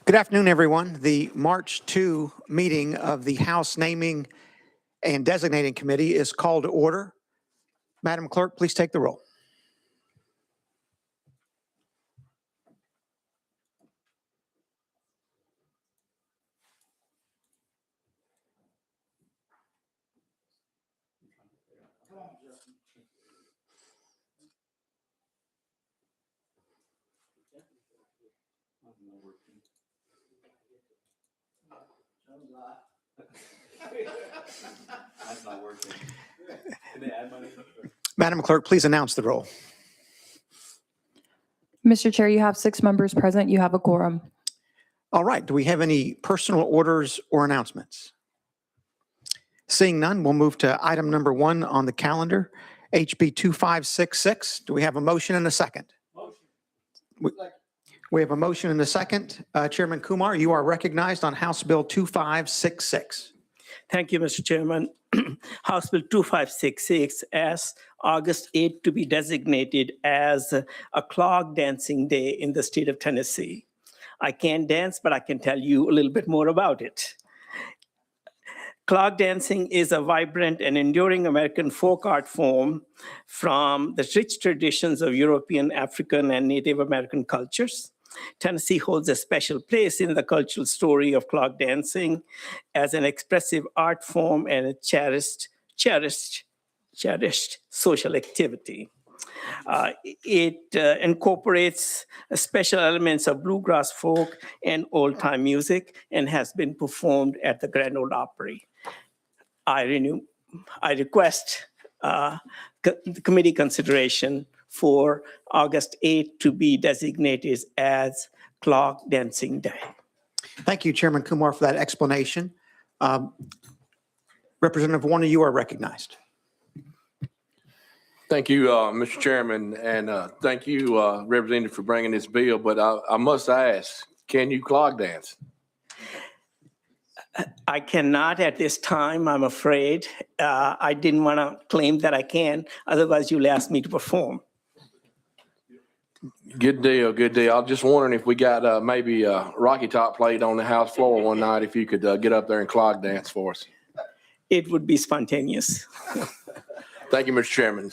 Good afternoon, everyone. The March 2 meeting of the House Naming and Designating Committee is called to order. Madam Clerk, please take the roll. That's not working. Can they add money? Madam Clerk, please announce the roll. Mr. Chair, you have 6 members present. You have a quorum. All right. Do we have any personal orders or announcements? Seeing none, we'll move to item number 1 on the calendar, HB 2566. Do we have a motion and a second? Motion. We have a motion and a second. Chairman Kumar, you are recognized on House Bill 2566. Thank you, Mr. Chairman. House Bill 2566 asks August 8th to be designated as a clog dancing day in the state of Tennessee. I can't dance, but I can tell you a little bit more about it. Clog dancing is a vibrant and enduring American folk art form from the rich traditions of European, African, and Native American cultures. Tennessee holds a special place in the cultural story of clog dancing as an expressive art form and a cherished social activity. It incorporates special elements of bluegrass folk and old-time music and has been performed at the Grand Ole Opry. I request the committee consideration for August 8th to be designated as Clog Dancing Day. Thank you, Chairman Kumar, for that explanation. Representative Warner, you are recognized. Thank you, Mr. Chairman, and thank you, Representative, for bringing this bill. But I must ask, can you clog dance? I cannot at this time, I'm afraid. I didn't want to claim that I can, otherwise you'll ask me to perform. Good deal, good deal. I was just wondering if we got maybe a Rocky Top played on the House floor one night, if you could get up there and clog dance for us. It would be spontaneous. Thank you, Mr. Chairman.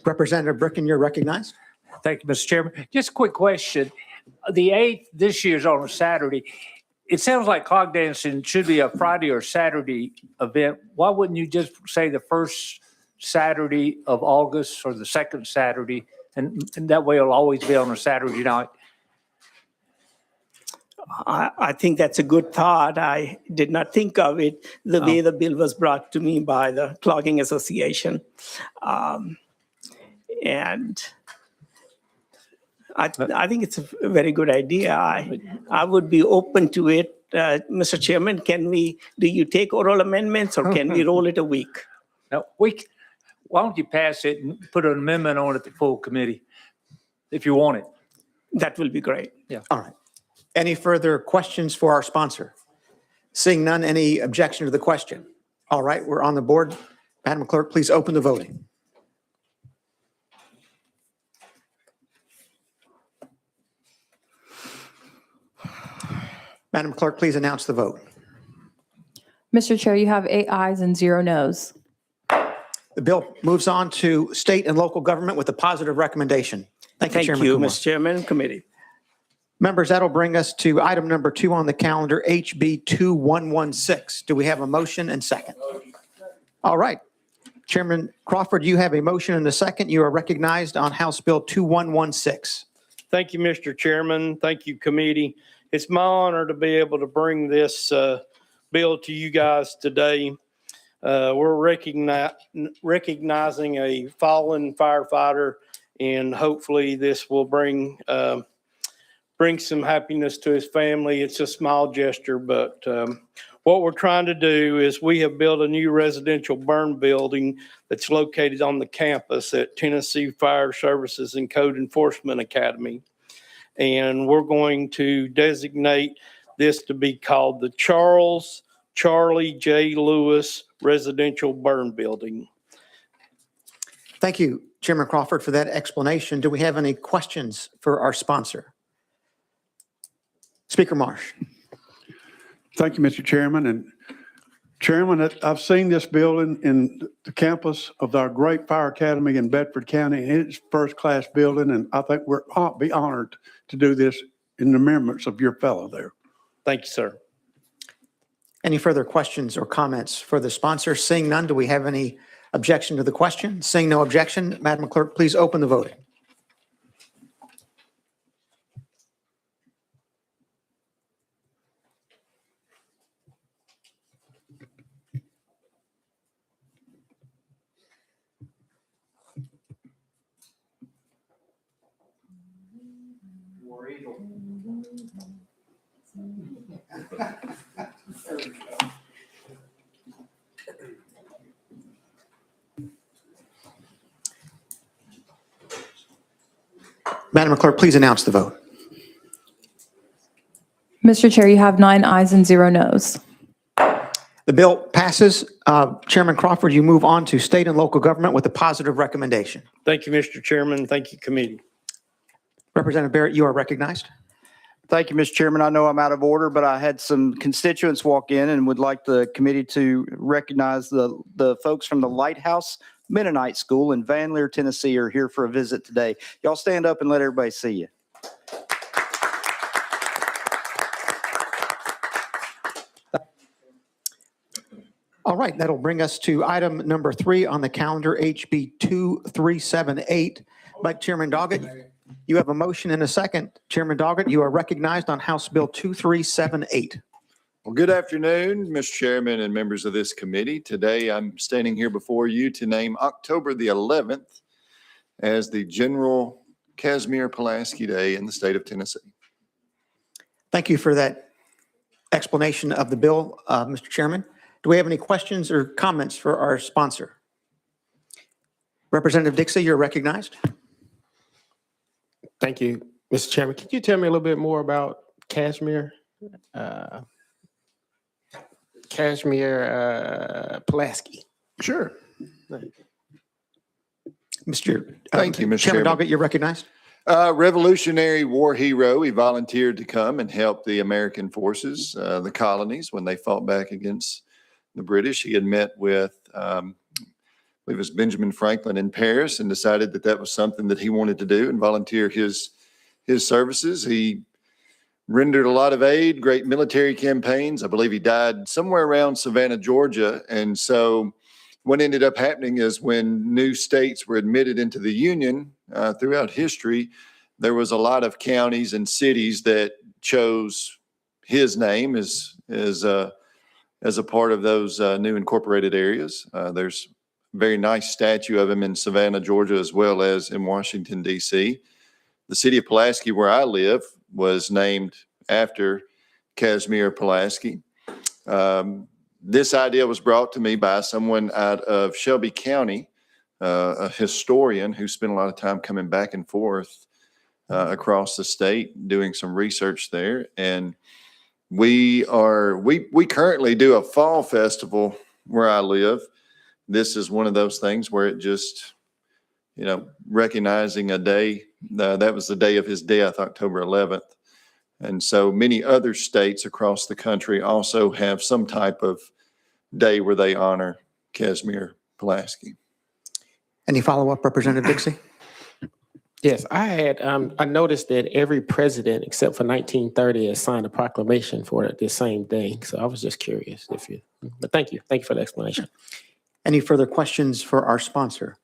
Representative Bricken, you're recognized. Thank you, Mr. Chairman. Just a quick question. The 8th this year is on a Saturday. It sounds like clog dancing should be a Friday or Saturday event. Why wouldn't you just say the first Saturday of August or the second Saturday? And that way it'll always be on a Saturday night. I think that's a good thought. I did not think of it the way the bill was brought to me by the Clogging Association. And I think it's a very good idea. I would be open to it. Mr. Chairman, do you take oral amendments or can we roll it a week? Now, why don't you pass it and put an amendment on it to full committee if you want it? That will be great. Yeah. All right. Any further questions for our sponsor? Seeing none, any objection to the question? All right, we're on the board. Madam Clerk, please open the voting. Madam Clerk, please announce the vote. Mr. Chair, you have 8 ayes and 0 noes. The bill moves on to state and local government with a positive recommendation. Thank you, Thank Chairman you, Kumar. Mr. Chairman, committee. Members, that'll bring us to item number 2 on the calendar, HB 2116. Do we have a motion and second? All right. Chairman Crawford, you have a motion and a second. You are recognized on House Bill 2116. Thank you, Mr. Chairman. Thank you, committee. It's my honor to be able to bring this bill to you guys today. We're recognizing a fallen firefighter, and hopefully this will bring some happiness to his family. It's a small gesture, but what we're trying to do is we have built a new residential burn building that's located on the campus at Tennessee Fire Services and Code Enforcement Academy. And we're going to designate this to be called the Charlie J. Lewis Residential Burn Building. Thank you, Chairman Crawford, for that explanation. Do we have any questions for our sponsor? Speaker Marsh. Thank you, Mr. Chairman. And Chairman, I've seen this building in the campus of our great fire academy in Bedford County. It's first-class building, and I think we're be honored to do this in remembrance of your fellow there. Thank you, sir. Any further questions or comments for the sponsor? Seeing none, do we have any objection to the question? Seeing no objection, Madam Clerk, please open the voting. Madam Clerk, please announce the vote. Mr. Chair, you have 9 ayes and 0 noes. The bill passes. Chairman Crawford, you move on to state and local government with a positive recommendation. Thank you, Mr. Chairman. Thank you, committee. Representative Barrett, you are recognized. Thank you, Mr. Chairman. I know I'm out of order, but I had some constituents walk in and would like the committee to recognize the folks from the Lighthouse Mennonite School in Van Lear, Tennessee are here for a visit today. Y'all stand up and let everybody see you. All right, that'll bring us to item number 3 on the calendar, HB 2378. But Chairman Doggett, you have a motion and a second. Chairman Doggett, you are recognized on House Bill 2378. Well, good afternoon, Mr. Chairman and members of this committee. Today, I'm standing here before you to name October the 11th as the General Casimir Pulaski Day in the state of Tennessee. Thank you for that explanation of the bill, Mr. Chairman. Do we have any questions or comments for our sponsor? Representative Dixie, you're recognized. Thank you, Mr. Chairman. Can you tell me a little bit more about Casimir? Casimir Pulaski. Sure. Mr. Thank you, Mr. Chairman Chairman. Doggett, you're recognized. Revolutionary war hero. He volunteered to come and help the American forces, the colonies, when they fought back against the British. He had met with, I believe it was Benjamin Franklin in Paris, and decided that that was something that he wanted to do and volunteer his services. He rendered a lot of aid, great military campaigns. I believe he died somewhere around Savannah, Georgia. And so what ended up happening is when new states were admitted into the Union throughout history, there was a lot of counties and cities that chose his name as a part of those new incorporated areas. There's a very nice statue of him in Savannah, Georgia, as well as in Washington, D.C. The city of Pulaski, where I live, was named after Casimir Pulaski. This idea was brought to me by someone out of Shelby County, a historian who spent a lot of time coming back and forth across the state, doing some research there. And we currently do a fall festival where I live. This is one of those things where it just, recognizing a day, that was the day of his death, October 11th. And so many other states across the country also have some type of day where they honor Casimir Pulaski. Any follow-up, Representative Dixie? Yes, I noticed that every president except for 1930 has signed a proclamation for this same thing. So I was just curious but thank you. Thank you for the explanation. Any further questions for our sponsor?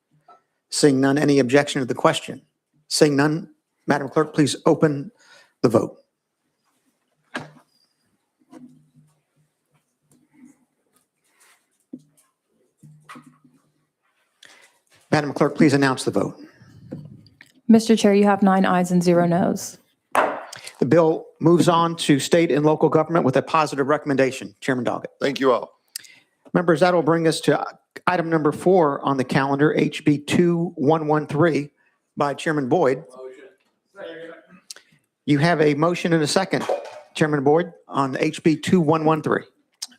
Seeing none, any objection to the question? Seeing none, Madam Clerk, please open the vote. Madam Clerk, please announce the vote. Mr. Chair, you have 9 ayes and 0 noes. The bill moves on to state and local government with a positive recommendation. Chairman Doggett. Thank you all. Members, that will bring us to item number 4 on the calendar, HB 2113 by Chairman Boyd. You have a motion and a second, Chairman Boyd, on HB 2113.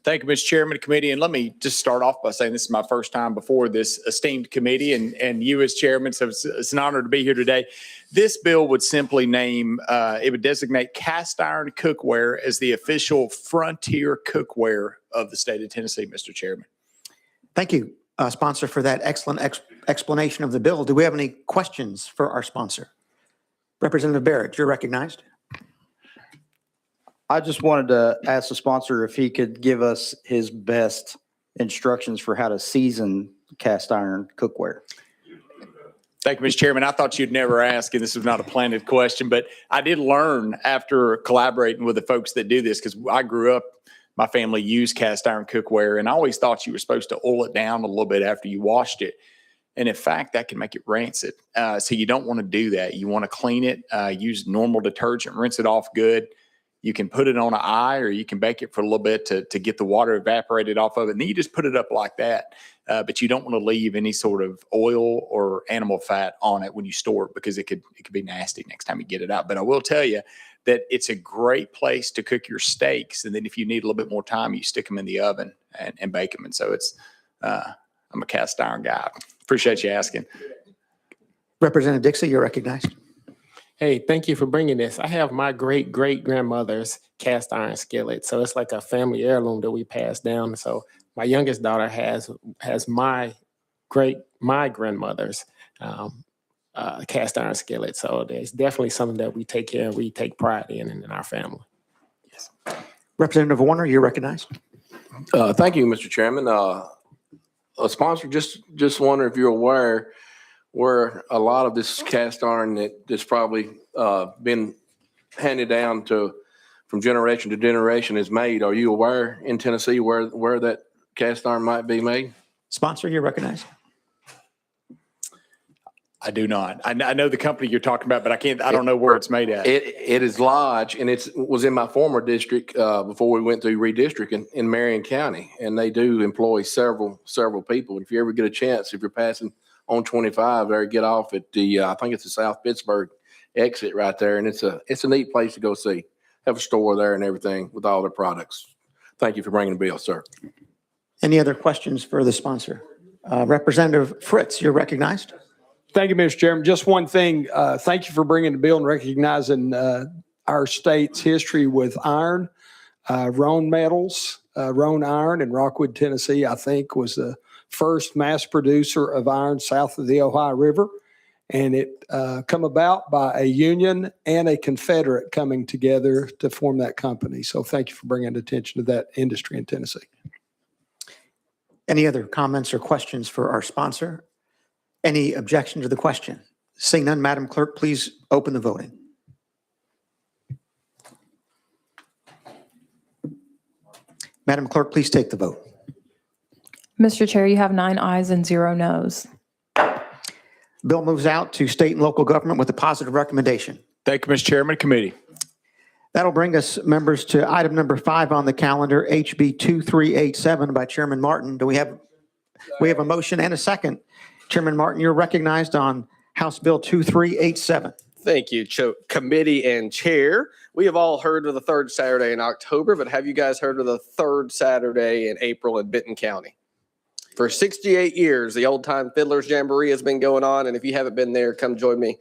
Thank you, Mr. Chairman of the committee. And let me just start off by saying this is my first time before this esteemed committee and you as chairman. So it's an honor to be here today. This bill would simply name, it would designate cast iron cookware as the official frontier cookware of the state of Tennessee, Mr. Chairman. Thank you, sponsor, for that excellent explanation of the bill. Do we have any questions for our sponsor? Representative Barrett, you're recognized. I just wanted to ask the sponsor if he could give us his best instructions for how to season cast iron cookware. Thank you, Mr. Chairman. I thought you'd never ask, and this was not a planted question, but I did learn after collaborating with the folks that do this, because I grew up, my family used cast iron cookware, and I always thought you were supposed to oil it down a little bit after you washed it. And in fact, that can make it rancid. So you don't want to do that. You want to clean it, use normal detergent, rinse it off good. You can put it on an eye, or you can bake it for a little bit to get the water evaporated off of it. And then you just put it up like that. But you don't want to leave any sort of oil or animal fat on it when you store it, because it could be nasty next time you get it out. But I will tell you that it's a great place to cook your steaks. And then if you need a little bit more time, you stick them in the oven and bake them. And so it's, I'm a cast iron guy. Appreciate you asking. Representative Dixie, you're recognized. Hey, thank you for bringing this. I have my great-great-grandmother's cast iron skillet. So it's like a family heirloom that we passed down. So my youngest daughter has my grandmother's cast iron skillet. So there's definitely something that we take care of, we take pride in our family. Yes. Representative Warner, you're recognized. Thank you, Mr. Chairman. A sponsor, just wonder if you're aware where a lot of this cast iron that's probably been handed down from generation to generation is made. Are you aware in Tennessee where that cast iron might be made? Sponsor, you're recognized. I do not. I know the company you're talking about, but I don't know where it's made at. It is Lodge, and it was in my former district before we went through redistricting in Marion County, and they do employ several people. If you ever get a chance, if you're passing on 25 there, get off at the I think it's the South Pittsburgh exit right there, and it's a neat place to go see. Have a store there and everything with all their products. Thank you for bringing the bill, sir. Any other questions for the sponsor? Representative Fritz, you're recognized. Thank you, Mr. Chairman. Just one thing. Thank you for bringing the bill and recognizing our state's history with iron. Roan Metals, Roan Iron in Rockwood, Tennessee, I think was the first mass producer of iron south of the Ohio River. And it come about by a union and a Confederate coming together to form that company. So thank you for bringing attention to that industry in Tennessee. Any other comments or questions for our sponsor? Any objection to the question? Seeing none, Madam Clerk, please open the voting. Madam Clerk, please take the vote. Mr. Chair, you have 9 ayes and 0 noes. Bill moves out to state and local government with a positive recommendation. Thank you, Mr. Chairman, committee. That'll bring us, members, to item number 5 on the calendar, HB 2387 by Chairman Martin. We have a motion and a second. Chairman Martin, you're recognized on House Bill 2387. Thank you, committee and chair. We have all heard of the third Saturday in October, but have you guys heard of the third Saturday in April in Benton County? For 68 years, the Old Time Fiddlers Jamboree has been going on, and if you haven't been there, come join me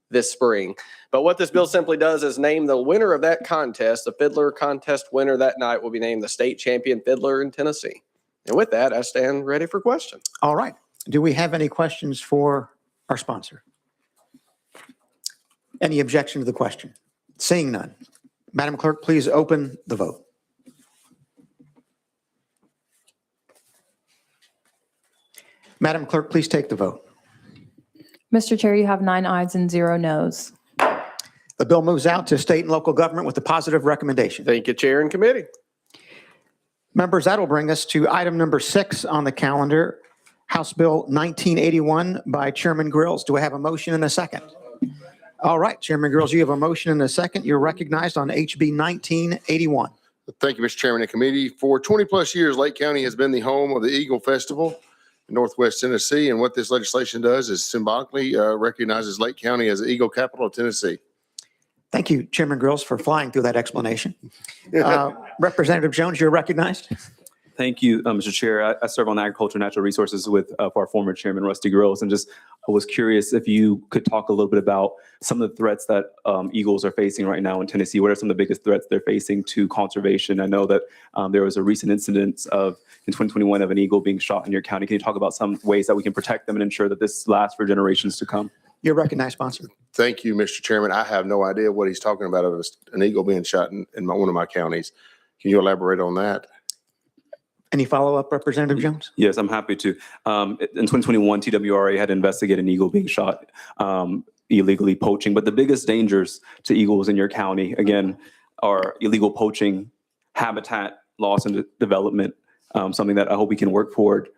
this spring. But what this bill simply does is name the winner of that contest. The fiddler contest winner that night will be named the state champion fiddler in Tennessee. And with that, I stand ready for questions. All right. Do we have any questions for our sponsor? Any objection to the question? Seeing none. Madam Clerk, please open the vote. Madam Clerk, please take the vote. Mr. Chair, you have 9 ayes and 0 noes. The bill moves out to state and local government with a positive recommendation. Thank you, chair and committee. Members, that'll bring us to item number 6 on the calendar, House Bill 1981 by Chairman Grills. Do I have a motion and a second? All right, Chairman Grills, you have a motion and a second. You're recognized on HB 1981. Thank you, Mr. Chairman and committee. For 20 plus years, Lake County has been the home of the Eagle Festival in Northwest Tennessee. And what this legislation does is symbolically recognizes Lake County as the Eagle capital of Tennessee. Thank you, Chairman Grills, for flying through that explanation. Representative Jones, you're recognized. Thank you, Mr. Chair. I serve on Agriculture and Natural Resources with our former chairman, Rusty Groves, and I was curious if you could talk a little bit about some of the threats that eagles are facing right now in Tennessee. What are some of the biggest threats they're facing to conservation? I know that there was a recent incident in 2021 of an eagle being shot in your county. Can you talk about some ways that we can protect them and ensure that this lasts for generations to come? You're recognized, sponsor. Thank you, Mr. Chairman. I have no idea what he's talking about of an eagle being shot in one of my counties. Can you elaborate on that? Any follow-up, Representative Jones? Yes, I'm happy to. In 2021, TWRA had investigated an eagle being shot illegally poaching. But the biggest dangers to eagles in your county, again, are illegal poaching, habitat loss and development, something that I hope we can work toward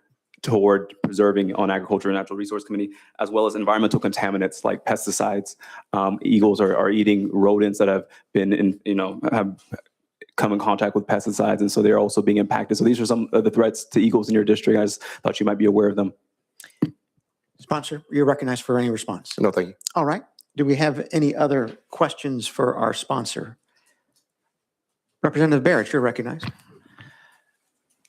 preserving on Agriculture and Natural Resource Committee, as well as environmental contaminants like pesticides. Eagles are eating rodents that have been have come in contact with pesticides, and so they're also being impacted. So these are some of the threats to eagles in your district. I just thought you might be aware of them. Sponsor, you're recognized for any response. No, thank you. All right. Do we have any other questions for our sponsor? Representative Barrett, you're recognized.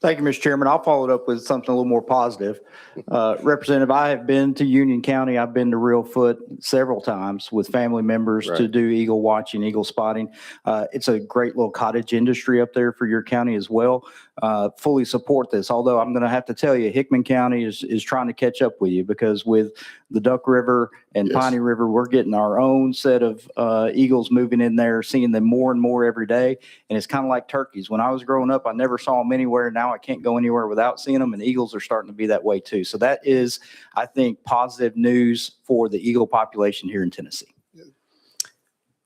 Thank you, Mr. Chairman. I'll follow it up with something a little more positive. Representative, I have been to Union County. I've been to Reelfoot several times with family members to do eagle watching, eagle spotting. It's a great little cottage industry up there for your county as well. Fully support this, although I'm going to have to tell you, Hickman County is trying to catch up with you, because with the Duck River and Piney River, we're getting our own set of eagles moving in there, seeing them more and more every day. And it's kind of like turkeys. When I was growing up, I never saw them anywhere. Now I can't go anywhere without seeing them, and eagles are starting to be that way too. So that is, I think, positive news for the eagle population here in Tennessee.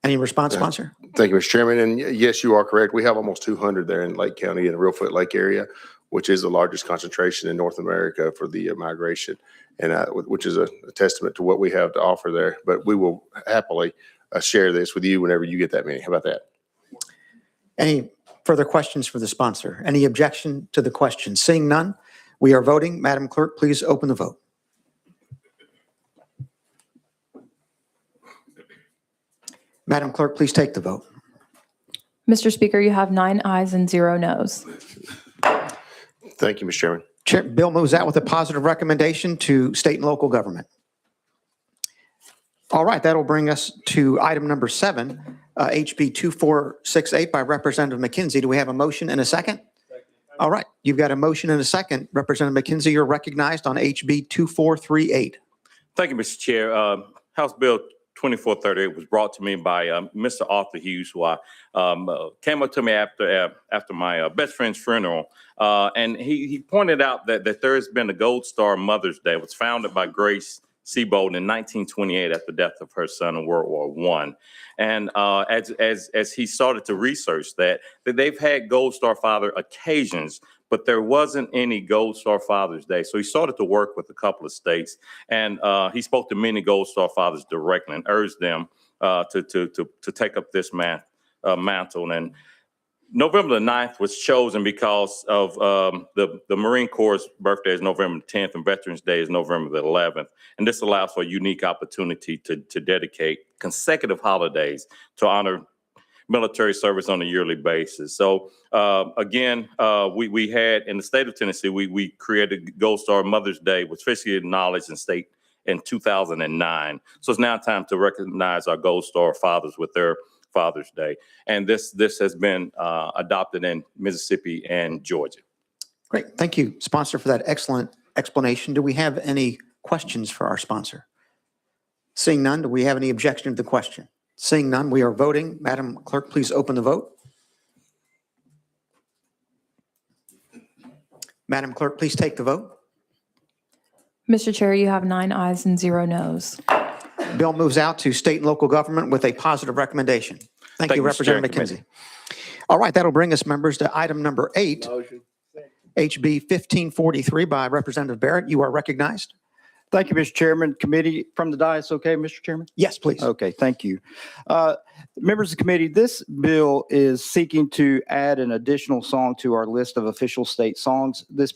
Any response, sponsor? Thank you, Mr. Chairman. And yes, you are correct. We have almost 200 there in Lake County in the Reelfoot Lake area, which is the largest concentration in North America for the migration, and which is a testament to what we have to offer there. But we will happily share this with you whenever you get that many. How about that? Any further questions for the sponsor? Any objection to the question? Seeing none, we are voting. Madam Clerk, please open the vote. Madam Clerk, please take the vote. Mr. Speaker, you have 9 ayes and 0 noes. Thank you, Mr. Chairman. Bill moves out with a positive recommendation to state and local government. All right, that'll bring us to item number 7, HB 2468 by Representative McKenzie. Do we have a motion and a second? All right, you've got a motion and a second. Representative McKenzie, you're recognized on HB 2438. Thank you, Mr. Chair. House Bill 2438 was brought to me by Mr. Arthur Hughes, who came up to me after my best friend's funeral, and he pointed out that there has been a Gold Star Mother's Day. It was founded by Grace Seabold in 1928 at the death of her son in World War I. And as he started to research that they've had Gold Star Father occasions, but there wasn't any Gold Star Father's Day. So he started to work with a couple of states, and he spoke to many Gold Star Fathers directly and urged them to take up this mantle. And November the 9th was chosen because of the Marine Corps' birthday is November 10th and Veterans Day is November the 11th. And this allows for a unique opportunity to dedicate consecutive holidays to honor military service on a yearly basis. So again, we had in the state of Tennessee, we created Gold Star Mother's Day, was officially acknowledged in state in 2009. So it's now time to recognize our Gold Star fathers with their Father's Day. And this has been adopted in Mississippi and Georgia. Great. Thank you, sponsor, for that excellent explanation. Do we have any questions for our sponsor? Seeing none, do we have any objection to the question? Seeing none, we are voting. Madam Clerk, please open the vote. Madam Clerk, please take the vote. Mr. Chair, you have 9 ayes and 0 noes. Bill moves out to state and local government with a positive recommendation. Thank you, Representative McKenzie. All right, that'll bring us, members, to item number 8, HB 1543 by Representative Barrett. You are recognized. Thank you, Mr. Chairman. Committee from the dais, okay, Mr. Chairman? Yes, please. Okay, thank you. Members of the committee, this bill is seeking to add an additional song to our list of official state songs. This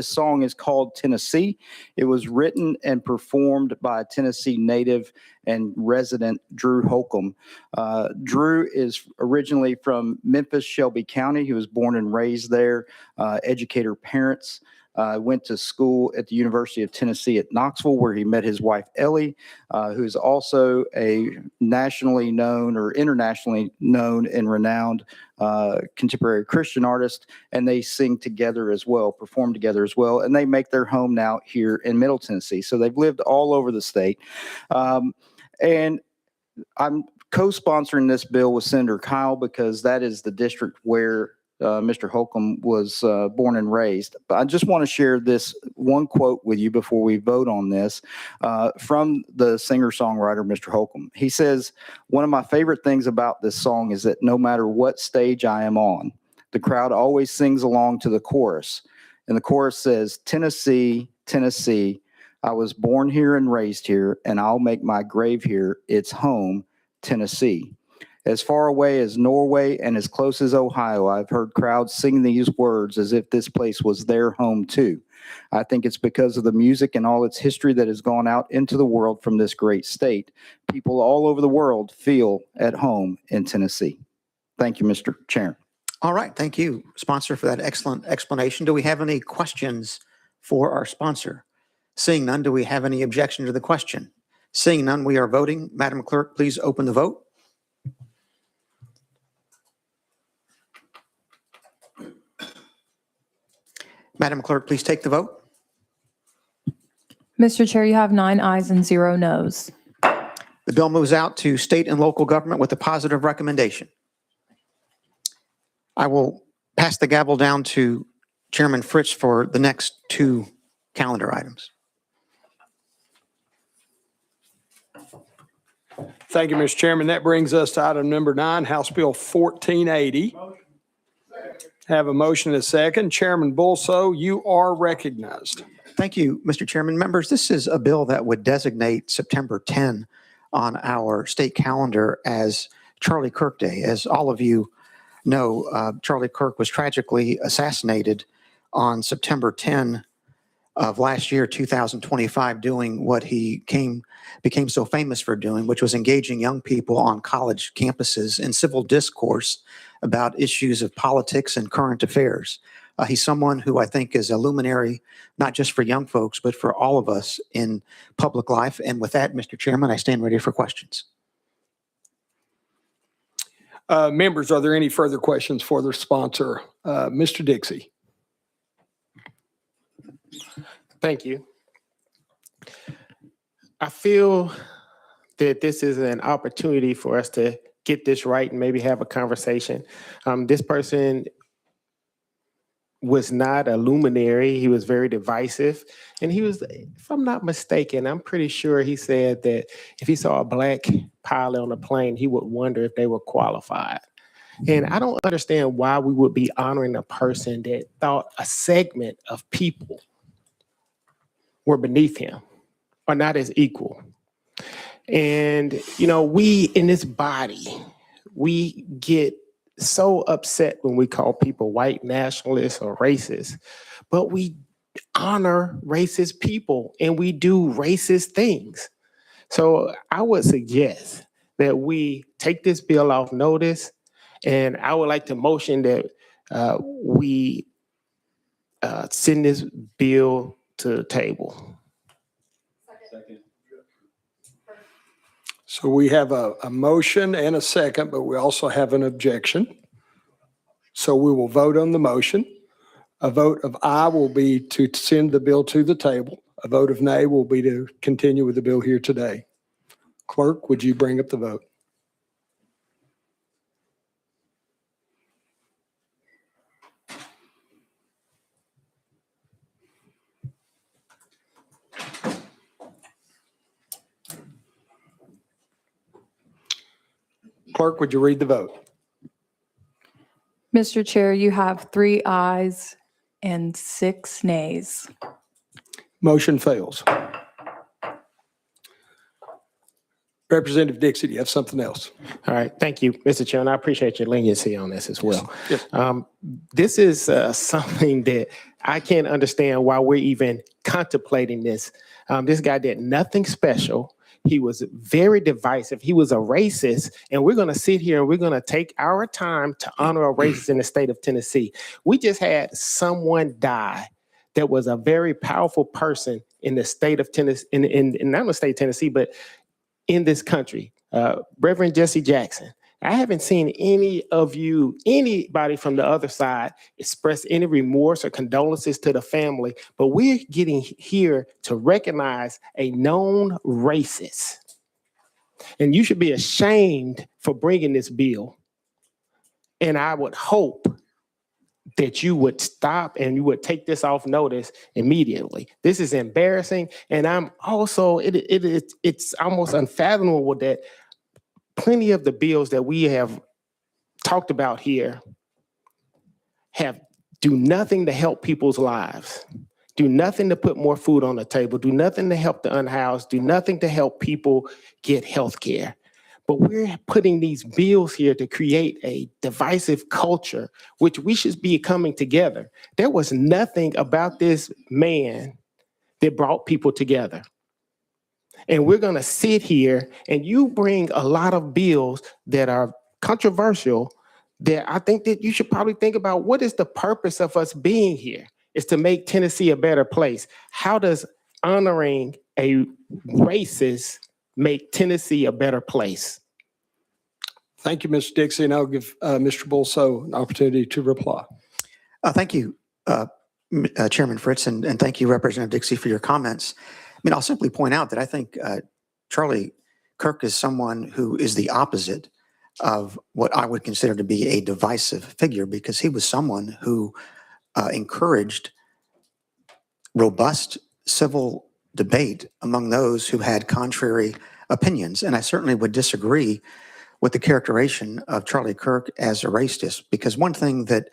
song is called Tennessee. It was written and performed by Tennessee native and resident Drew Holcomb. Drew is originally from Memphis, Shelby County. He was born and raised there, educator parents. Went to school at the University of Tennessee at Knoxville, where he met his wife, Ellie, who is also a nationally known or internationally known and renowned contemporary Christian artist. And they sing together as well, perform together as well. And they make their home now here in Middle Tennessee. So they've lived all over the state. And I'm co-sponsoring this bill with Senator Kyle because that is the district where Mr. Holcomb was born and raised. But I just want to share this one quote with you before we vote on this from the singer-songwriter, Mr. Holcomb. He says, "One of my favorite things about this song is that no matter what stage I am on, the crowd always sings along to the chorus. And the chorus says, 'Tennessee, Tennessee, I was born here and raised here, and I'll make my grave here. It's home, Tennessee.' As far away as Norway and as close as Ohio, I've heard crowds sing these words as if this place was their home too. I think it's because of the music and all its history that has gone out into the world from this great state. People all over the world feel at home in Tennessee." Thank you, Mr. Chair. All right, thank you, sponsor, for that excellent explanation. Do we have any questions for our sponsor? Seeing none, do we have any objection to the question? Seeing none, we are voting. Madam Clerk, please open the vote. Madam Clerk, please take the vote. Mr. Chair, you have 9 ayes and 0 noes. The bill moves out to state and local government with a positive recommendation. I will pass the gavel down to Chairman Fritz for the next 2 calendar items. Thank you, Mr. Chairman. That brings us to item number 9, House Bill 1480. Have a motion and a second. Chairman Bulso, you are recognized. Thank you, Mr. Chairman. Members, this is a bill that would designate September 10 on our state calendar as Charlie Kirk Day. As all of you know, Charlie Kirk was tragically assassinated on September 10 of last year, 2025, doing what he became so famous for doing, which was engaging young people on college campuses in civil discourse about issues of politics and current affairs. He's someone who I think is a luminary, not just for young folks, but for all of us in public life. And with that, Mr. Chairman, I stand ready for questions. Members, are there any further questions for the sponsor? Mr. Dixie. Thank you. I feel that this is an opportunity for us to get this right and maybe have a conversation. This person was not a luminary. He was very divisive. And he was, if I'm not mistaken, I'm pretty sure he said that if he saw a black pilot on a plane, he would wonder if they were qualified. And I don't understand why we would be honoring a person that thought a segment of people were beneath him or not as equal. And, you know, we in this body, we get so upset when we call people white nationalists or racist, but we honor racist people and we do racist things. So I would suggest that we take this bill off notice, and I would like to motion that we send this bill to the table. So we have a motion and a second, but we also have an objection. So we will vote on the motion. A vote of aye will be to send the bill to the table. A vote of nay will be to continue with the bill here today. Clerk, would you bring up the vote? Clerk, would you read the vote? Mr. Chair, you have 3 ayes and 6 nays. Motion fails. Representative Dixie, do you have something else? All right, thank you, Mr. Chairman. I appreciate your leniency on this as well. Yes. This is something that I can't understand why we're even contemplating this. This guy did nothing special. He was very divisive. He was a racist, and we're going to sit here and we're going to take our time to honor a racist in the state of Tennessee. We just had someone die that was a very powerful person in the state of Tennessee, in not the state of Tennessee, but in this country, Reverend Jesse Jackson. I haven't seen anybody from the other side express any remorse or condolences to the family, but we're getting here to recognize a known racist. And you should be ashamed for bringing this bill. And I would hope that you would stop and you would take this off notice immediately. This is embarrassing. And I'm also, it's almost unfathomable that plenty of the bills that we have talked about here do nothing to help people's lives, do nothing to put more food on the table, do nothing to help the unhoused, do nothing to help people get health care. But we're putting these bills here to create a divisive culture, which we should be coming together. There was nothing about this man that brought people together. And we're going to sit here and you bring a lot of bills that are controversial that I think that you should probably think about what is the purpose of us being here? It's to make Tennessee a better place. How does honoring a racist make Tennessee a better place? Thank you, Mr. Dixie, and I'll give Mr. Bolso an opportunity to reply. Thank you, Chairman Fritz, and thank you, Representative Dixie, for your comments. I mean, I'll simply point out that I think Charlie Kirk is someone who is the opposite of what I would consider to be a divisive figure, because he was someone who encouraged robust civil debate among those who had contrary opinions. And I certainly would disagree with the characterization of Charlie Kirk as a racist, because one thing that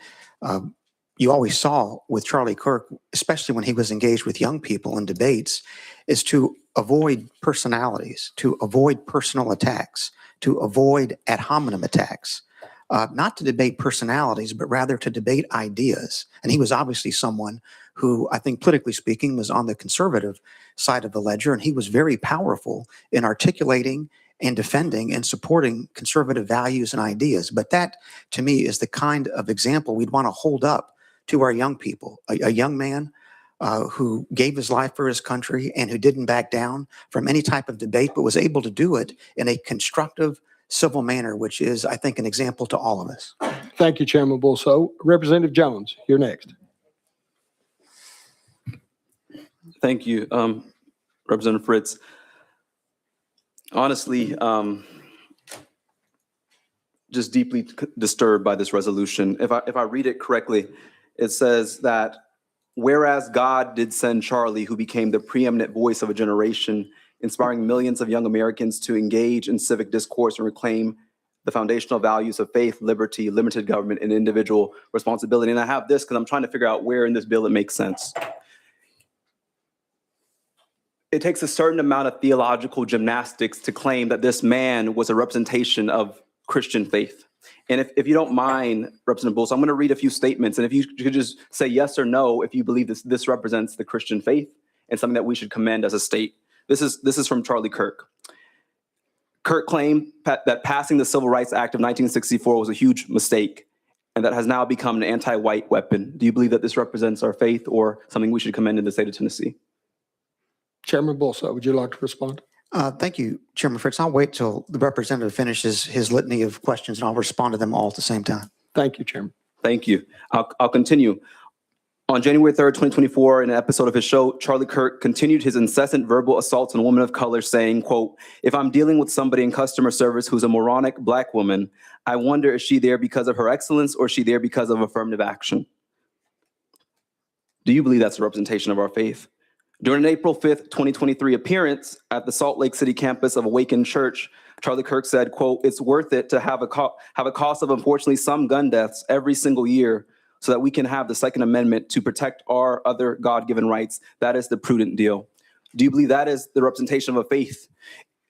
you always saw with Charlie Kirk, especially when he was engaged with young people in debates, is to avoid personalities, to avoid personal attacks, to avoid ad hominem attacks, not to debate personalities, but rather to debate ideas. And he was obviously someone who, I think politically speaking, was on the conservative side of the ledger, and he was very powerful in articulating and defending and supporting conservative values and ideas. But that, to me, is the kind of example we'd want to hold up to our young people. A young man who gave his life for his country and who didn't back down from any type of debate, but was able to do it in a constructive, civil manner, which is, I think, an example to all of us. Thank you, Chairman Bolso. Representative Jones, you're next. Thank you, Representative Fritz. Honestly, just deeply disturbed by this resolution. If I read it correctly, it says that whereas God did send Charlie, who became the preeminent voice of a generation, inspiring millions of young Americans to engage in civic discourse and reclaim the foundational values of faith, liberty, limited government, and individual responsibility. And I have this because I'm trying to figure out where in this bill it makes sense. It takes a certain amount of theological gymnastics to claim that this man was a representation of Christian faith. And if you don't mind, Representative Bulls, I'm going to read a few statements. And if you could just say yes or no if you believe this represents the Christian faith and something that we should commend as a state. This is from Charlie Kirk. Kirk claimed that passing the Civil Rights Act of 1964 was a huge mistake and that has now become an anti-white weapon. Do you believe that this represents our faith or something we should commend in the state of Tennessee? Chairman Bolso, would you like to respond? Thank you, Chairman Fritz. I'll wait till the representative finishes his litany of questions, and I'll respond to them all at the same time. Thank you, Chairman. Thank you. I'll continue. On January 3rd, 2024, in an episode of his show, Charlie Kirk continued his incessant verbal assaults on women of color, saying, quote, "If I'm dealing with somebody in customer service who's a moronic Black woman, I wonder, is she there because of her excellence or is she there because of affirmative action?" Do you believe that's a representation of our faith? During an April 5th, 2023 appearance at the Salt Lake City campus of Awakened Church, Charlie Kirk said, quote, "It's worth it to have a cost of, unfortunately, some gun deaths every single year so that we can have the Second Amendment to protect our other God-given rights. That is the prudent deal." Do you believe that is the representation of a faith?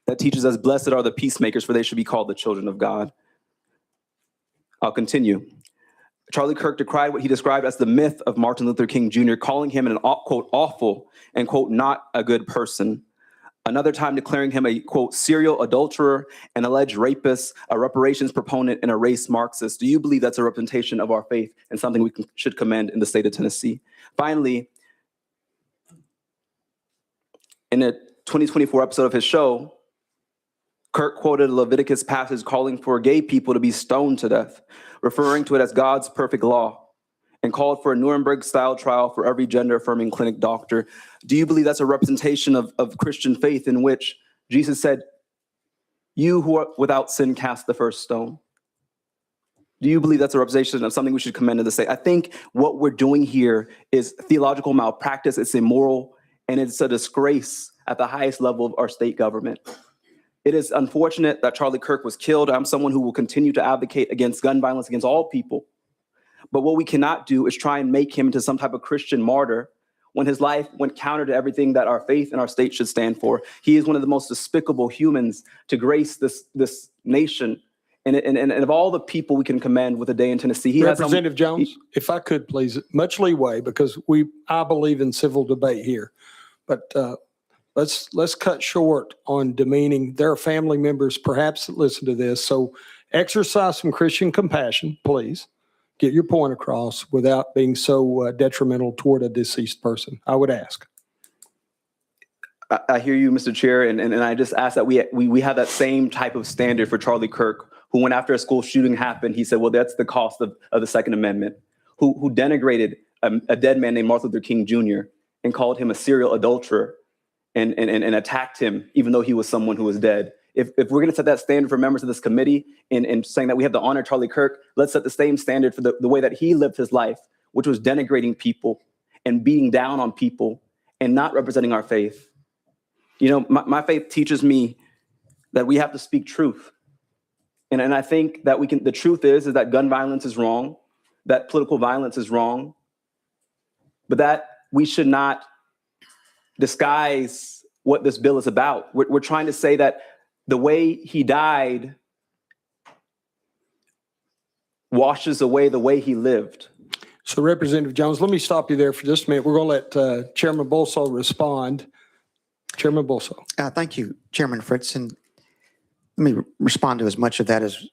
that teaches us, blessed are the peacemakers, for they should be called the children of God. I'll continue. Charlie Kirk decried what he described as the myth of Martin Luther King Jr., calling him an, quote, awful and, quote, not a good person. Another time declaring him a, quote, serial adulterer, an alleged rapist, a reparations proponent, and a race Marxist. Do you believe that's a representation of our faith and something we should commend in the state of Tennessee? Finally, in a 2024 episode of his show, Kirk quoted a Leviticus passage calling for gay people to be stoned to death, referring to it as God's perfect law, and called for a Nuremberg-style trial for every gender-affirming clinic doctor. Do you believe that's a representation of Christian faith in which Jesus said, you who are without sin cast the first stone? Do you believe that's a representation of something we should commend to the state? I think what we're doing here is theological malpractice. It's immoral, and it's a disgrace at the highest level of our state government. It is unfortunate that Charlie Kirk was killed. I'm someone who will continue to advocate against gun violence against all people. But what we cannot do is try and make him into some type of Christian martyr when his life went counter to everything that our faith and our state should stand for. He is one of the most despicable humans to grace this nation. And of all the people we can commend with a day in Tennessee, he Representative Jones, if I could please, much leeway, because I believe in civil debate here. But let's cut short on demeaning. There are family members perhaps that listen to this. So exercise some Christian compassion, please. Get your point across without being so detrimental toward a deceased person, I would ask. I hear you, Mr. Chair, and I just ask that we have that same type of standard for Charlie Kirk, who when after a school shooting happened, he said, well, that's the cost of the Second Amendment, who denigrated a dead man named Martin Luther King Jr. and called him a serial adulterer and attacked him, even though he was someone who was dead. If we're going to set that standard for members of this committee and saying that we have to honor Charlie Kirk, let's set the same standard for the way that he lived his life, which was denigrating people and beating down on people and not representing our faith. You know, my faith teaches me that we have to speak truth. And I think that the truth is that gun violence is wrong, that political violence is wrong, but that we should not disguise what this bill is about. We're trying to say that the way he died washes away the way he lived. So Representative Jones, let me stop you there for just a minute. We're going to let Chairman Bolso respond. Chairman Bolso. Thank you, Chairman Fritz. And let me respond to as much of that as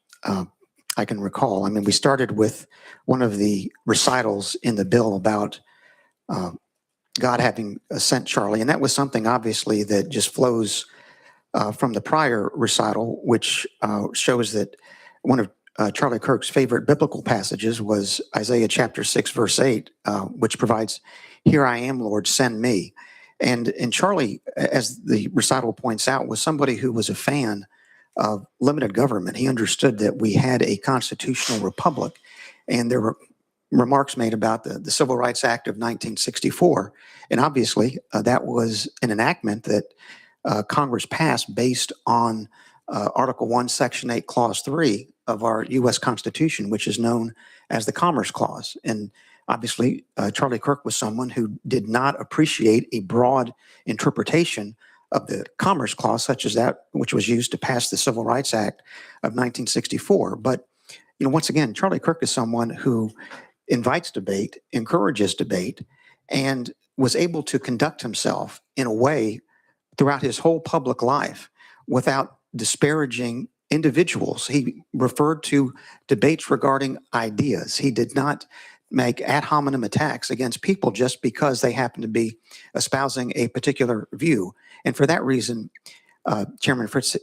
I can recall. I mean, we started with one of the recitals in the bill about God having sent Charlie. And that was something obviously that just flows from the prior recital, which shows that one of Charlie Kirk's favorite biblical passages was Isaiah chapter 6, verse 8, which provides, "Here I am, Lord, send me." And Charlie, as the recital points out, was somebody who was a fan of limited government. He understood that we had a constitutional republic, and there were remarks made about the Civil Rights Act of 1964. And obviously, that was an enactment that Congress passed based on Article 1, Section 8, Clause 3 of our U.S. Constitution, which is known as the Commerce Clause. And obviously, Charlie Kirk was someone who did not appreciate a broad interpretation of the Commerce Clause, such as that which was used to pass the Civil Rights Act of 1964. But, you know, once again, Charlie Kirk is someone who invites debate, encourages debate, and was able to conduct himself in a way throughout his whole public life without disparaging individuals. He referred to debates regarding ideas. He did not make ad hominem attacks against people just because they happen to be espousing a particular view. And for that reason, Chairman Fritz,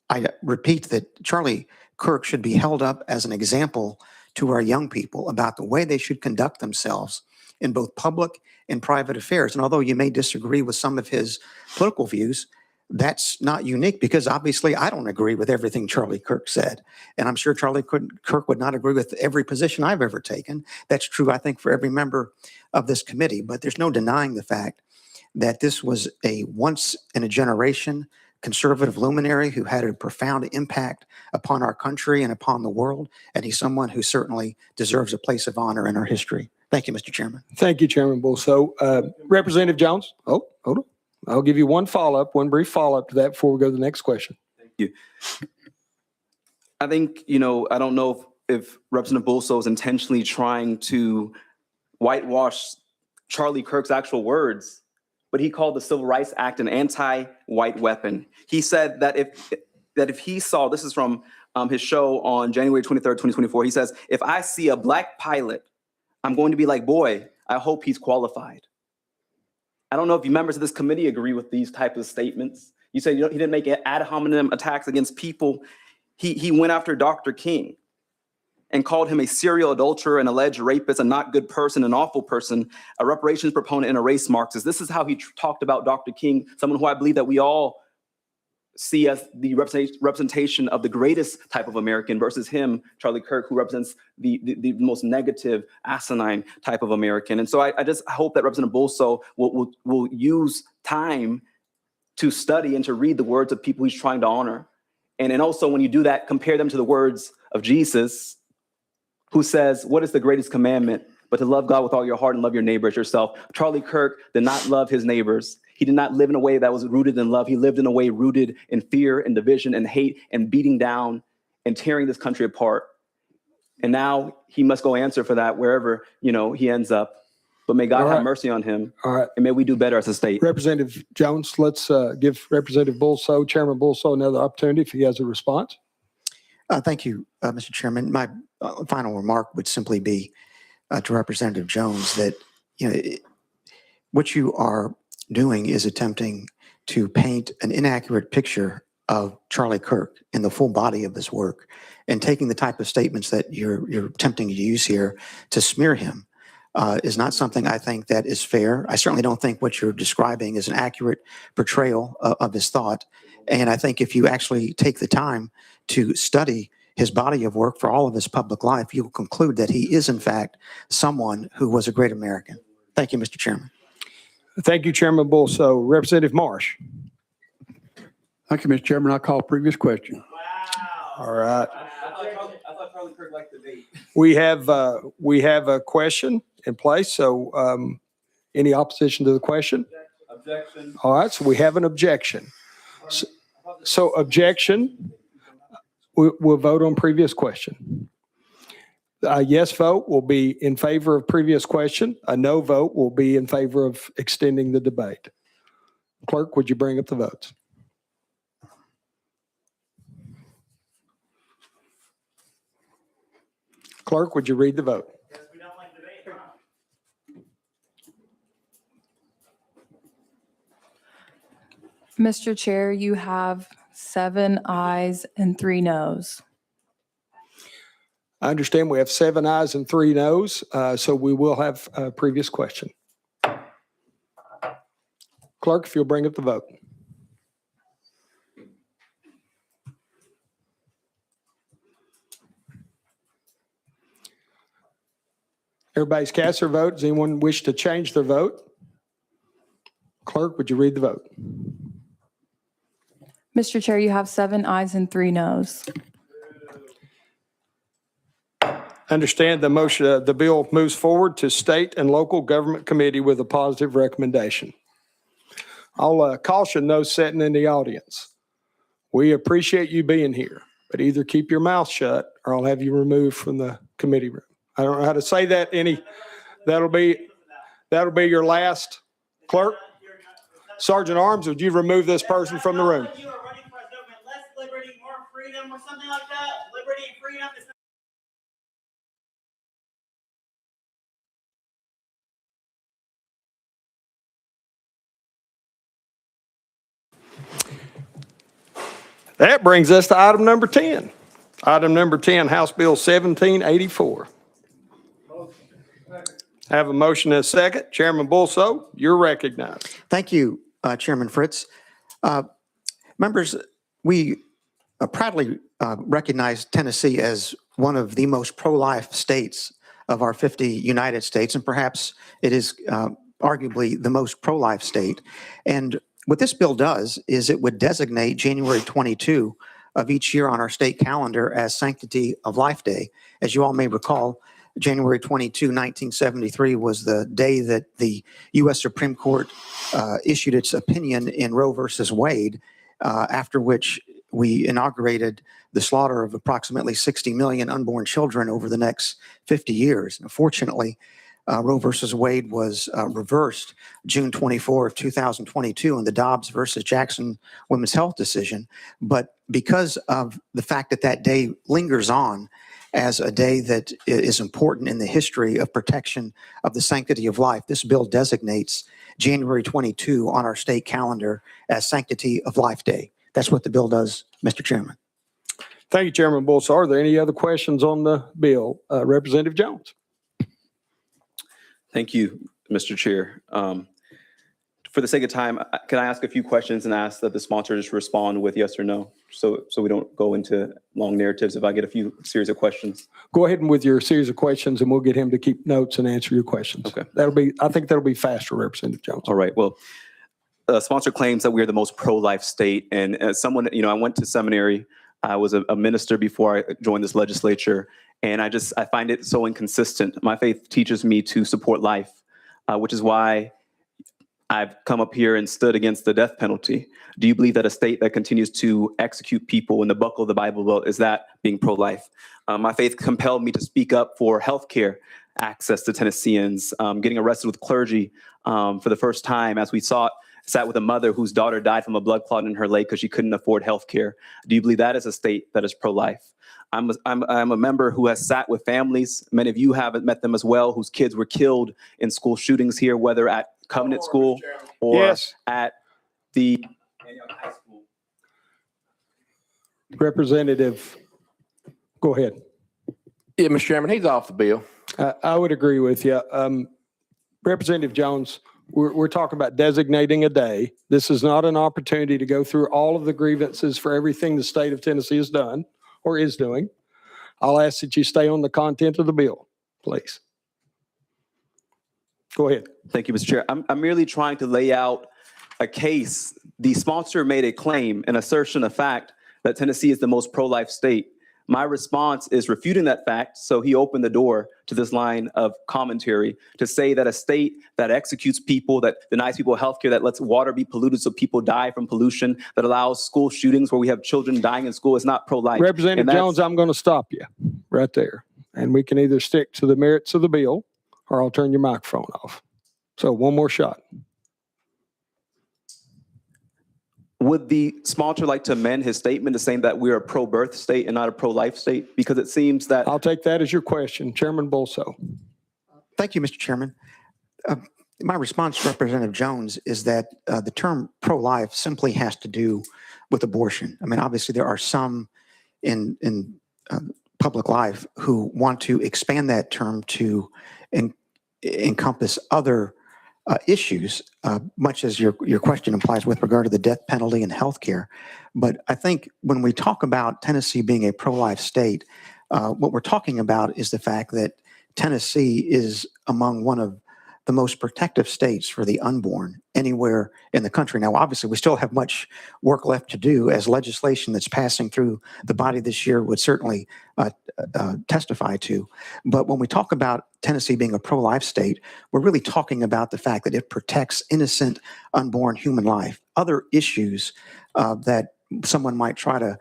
I repeat that Charlie Kirk should be held up as an example to our young people about the way they should conduct themselves in both public and private affairs. And although you may disagree with some of his political views, that's not unique, because obviously I don't agree with everything Charlie Kirk said. And I'm sure Charlie Kirk would not agree with every position I've ever taken. That's true, I think, for every member of this committee. But there's no denying the fact that this was a once-in-a-generation conservative luminary who had a profound impact upon our country and upon the world. And he's someone who certainly deserves a place of honor in our history. Thank you, Mr. Chairman. Thank you, Chairman Bolso. Representative Jones. Oh, hold on. I'll give you one brief follow-up to that before we go to the next question. I think, I don't know if Representative Bolso is intentionally trying to whitewash Charlie Kirk's actual words, but he called the Civil Rights Act an anti-white weapon. He said that if he saw, this is from his show on January 23rd, 2024, he says, if I see a black pilot, I'm going to be like, boy, I hope he's qualified. I don't know if you members of this committee agree with these types of statements. You say he didn't make ad hominem attacks against people. He went after Dr. King and called him a serial adulterer, an alleged rapist, a not good person, an awful person, a reparations proponent, and a race Marxist. This is how he talked about Dr. King, someone who I believe that we all see as the representation of the greatest type of American, versus him, Charlie Kirk, who represents the most negative, asinine type of American. And so I just hope that Representative Bolso will use time to study and to read the words of people he's trying to honor. And also when you do that, compare them to the words of Jesus, who says, what is the greatest commandment but to love God with all your heart and love your neighbor as yourself? Charlie Kirk did not love his neighbors. He did not live in a way that was rooted in love. He lived in a way rooted in fear and division and hate and beating down and tearing this country apart. And now he must go answer for that wherever, he ends up. But may God have mercy on him. All right. And may we do better as a state. Representative Jones, let's give Representative Bolso, Chairman Bolso, another opportunity if he has a response. Thank you, Mr. Chairman. My final remark would simply be to Representative Jones that, what you are doing is attempting to paint an inaccurate picture of Charlie Kirk in the full body of his work, and taking the type of statements that you're attempting to use here to smear him is not something I think that is fair. I certainly don't think what you're describing is an accurate portrayal of his thought. And I think if you actually take the time to study his body of work for all of his public life, you'll conclude that he is, in fact, someone who was a great American. Thank you, Mr. Chairman. Thank you, Chairman Bolso. Representative Marsh. Thank you, Mr. Chairman. I call previous question. All right. I thought Charlie Kirk liked the debate. We have a question in place. So any opposition to the question? Objection. All right. So we have an objection. So objection. We'll vote on previous question. A yes vote will be in favor of previous question. A no vote will be in favor of extending the debate. Clerk, would you bring up the votes? Clerk, would you read the vote? Mr. Chair, you have 7 ayes and 3 noes. I understand we have 7 ayes and 3 noes, so we will have a previous question. Clerk, if you'll bring up the vote. Everybody's cast their vote. Does anyone wish to change their vote? Clerk, would you read the vote? Mr. Chair, you have 7 ayes and 3 noes. Understand the motion, the bill moves forward to State and Local Government Committee with a positive recommendation. I'll caution those sitting in the audience. We appreciate you being here, but either keep your mouth shut or I'll have you removed from the committee room. I don't know how to say that that'll be your last. Clerk, Sergeant Arms, would you remove this person from the room? You are running for a less liberty, more freedom, or something like that. Liberty and freedom is That brings us to item number 10. Item number 10, House Bill 1784. I have a motion and a second. Chairman Bolso, you're recognized. Thank you, Chairman Fritz. Members, we proudly recognize Tennessee as one of the most pro-life states of our 50 United States, and perhaps it is arguably the most pro-life state. And what this bill does is it would designate January 22 of each year on our state calendar as Sanctity of Life Day. As you all may recall, January 22, 1973 was the day that the U.S. Supreme Court issued its opinion in Roe versus Wade, after which we inaugurated the slaughter of approximately 60 million unborn children over the next 50 years. Unfortunately, Roe versus Wade was reversed June 24 of 2022 in the Dobbs versus Jackson Women's Health decision. But because of the fact that that day lingers on as a day that is important in the history of protection of the sanctity of life, this bill designates January 22 on our state calendar as Sanctity of Life Day. That's what the bill does, Mr. Chairman. Thank you, Chairman Bolsa. Are there any other questions on the bill? Representative Jones. Thank you, Mr. Chair. For the sake of time, can I ask a few questions and ask that the sponsor just respond with yes or no? So we don't go into long narratives if I get a few series of questions. Go ahead and with your series of questions, and we'll get him to keep notes and answer your questions. Okay. I think that'll be faster, Representative Jones. All right. Well, the sponsor claims that we're the most pro-life state. And as someone, I went to seminary. I was a minister before I joined this legislature. And I find it so inconsistent. My faith teaches me to support life, which is why I've come up here and stood against the death penalty. Do you believe that a state that continues to execute people in the buckle of the Bible Belt, is that being pro-life? My faith compelled me to speak up for healthcare access to Tennesseans, getting arrested with clergy for the first time as we sat with a mother whose daughter died from a blood clot in her leg because she couldn't afford healthcare. Do you believe that is a state that is pro-life? I'm a member who has sat with families. Many of you haven't met them as well, whose kids were killed in school shootings here, whether at Covenant School or at the high school. Representative, go ahead. Yeah, Mr. Chairman, he's off the bill. I would agree with you. Representative Jones, we're talking about designating a day. This is not an opportunity to go through all of the grievances for everything the state of Tennessee has done or is doing. I'll ask that you stay on the content of the bill, please. Go ahead. Thank you, Mr. Chair. I'm merely trying to lay out a case. The sponsor made a claim, an assertion of fact, that Tennessee is the most pro-life state. My response is refuting that fact, so he opened the door to this line of commentary to say that a state that executes people, that denies people health care, that lets water be polluted so people die from pollution, that allows school shootings where we have children dying in school is not pro-life. Representative Jones, I'm going to stop you right there. And we can either stick to the merits of the bill or I'll turn your microphone off. So one more shot. Would the sponsor like to amend his statement to saying that we're a pro-birth state and not a pro-life state? Because it seems that... I'll take that as your question. Chairman Bolso. Thank you, Mr. Chairman. My response to Representative Jones is that the term pro-life simply has to do with abortion. I mean, obviously there are some in public life who want to expand that term to encompass other issues, much as your question implies with regard to the death penalty and healthcare. But I think when we talk about Tennessee being a pro-life state, what we're talking about is the fact that Tennessee is among one of the most protective states for the unborn anywhere in the country. Now, obviously, we still have much work left to do, as legislation that's passing through the body this year would certainly testify to. But when we talk about Tennessee being a pro-life state, we're really talking about the fact that it protects innocent unborn human life. Other issues that someone might try to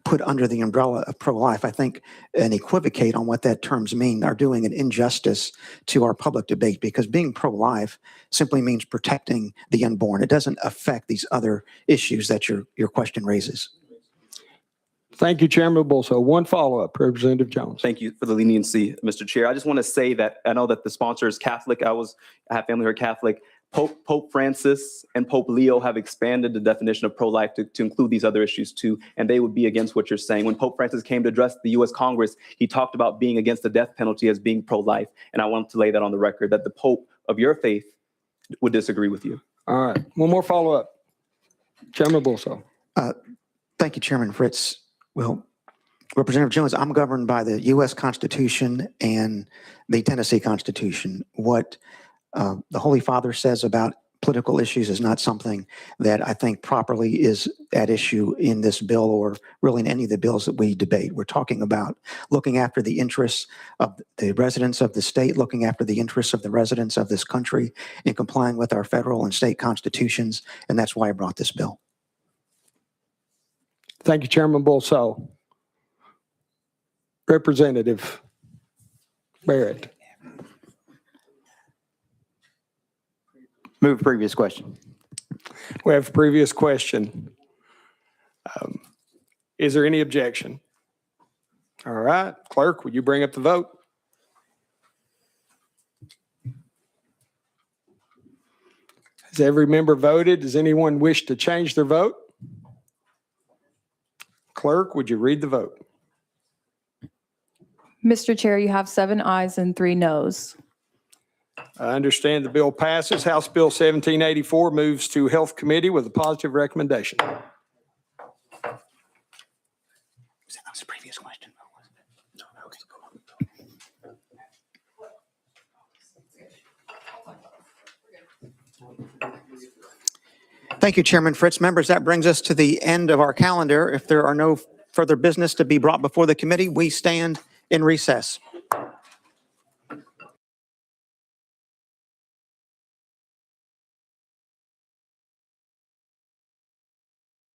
put under the umbrella of pro-life, I think, and equivocate on what that terms mean, are doing an injustice to our public debate, because being pro-life simply means protecting the unborn. It doesn't affect these other issues that your question raises. Thank you, Chairman Bolso. One follow-up, Representative Jones. Thank you for the leniency, Mr. Chair. I just want to say that I know that the sponsor is Catholic. I have family who are Catholic. Pope Francis and Pope Leo have expanded the definition of pro-life to include these other issues too, and they would be against what you're saying. When Pope Francis came to address the U.S. Congress, he talked about being against the death penalty as being pro-life, and I want to lay that on the record, that the Pope of your faith would disagree with you. All right. One more follow-up. Chairman Bolso. Thank you, Chairman Fritz. Well, Representative Jones, I'm governed by the U.S. Constitution and the Tennessee Constitution. What the Holy Father says about political issues is not something that I think properly is at issue in this bill, or really in any of the bills that we debate. We're talking about looking after the interests of the residents of the state, looking after the interests of the residents of this country, and complying with our federal and state constitutions, and that's why I brought this bill. Thank you, Chairman Bolso. Representative Barrett. Move previous question. We have a previous question. Is there any objection? All right, clerk, would you bring up the vote? Has every member voted? Does anyone wish to change their vote? Clerk, would you read the vote? Mr. Chair, you have 7 ayes and 3 noes. I understand the bill passes. House Bill 1784 moves to Health Committee with a positive recommendation. That was the previous question. Thank you, Chairman Fritz. Members, that brings us to the end of our calendar. If there are no further business to be brought before the committee, we stand in recess.